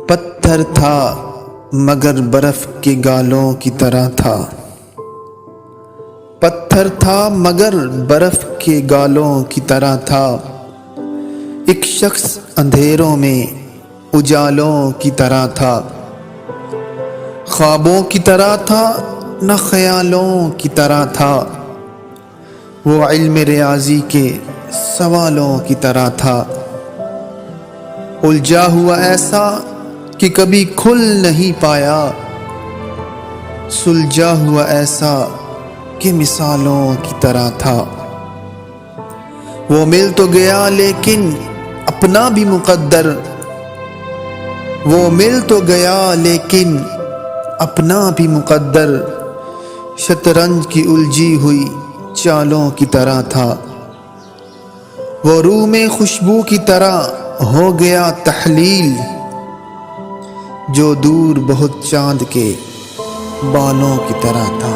پتھر تھا مگر برف کے گالوں کی طرح تھا، پتھر تھا مگر برف کے گالوں کی طرح تھا، ایک شخص اندھیروں میں اجالوں کی طرح تھا، خوابوں کی طرح تھا نہ خیالوں کی طرح تھا، وہ علم ریاضی کے سوالوں کی طرح تھا، الجھا ہوا ایسا کہ کبھی کھل نہیں پایا، سلجھا ہوا ایسا کہ مثالوں کی طرح تھا، وہ مل تو گیا لیکن اپنا بھی مقدر، وہ مل تو گیا لیکن اپنا بھی مقدر، شطرنج کی الجھی ہوئی چالوں کی طرح تھا، وہ روح میں خوشبو کی طرح ہو گیا تحلیل، جو دور بہت چاند کے بالوں کی طرح تھا۔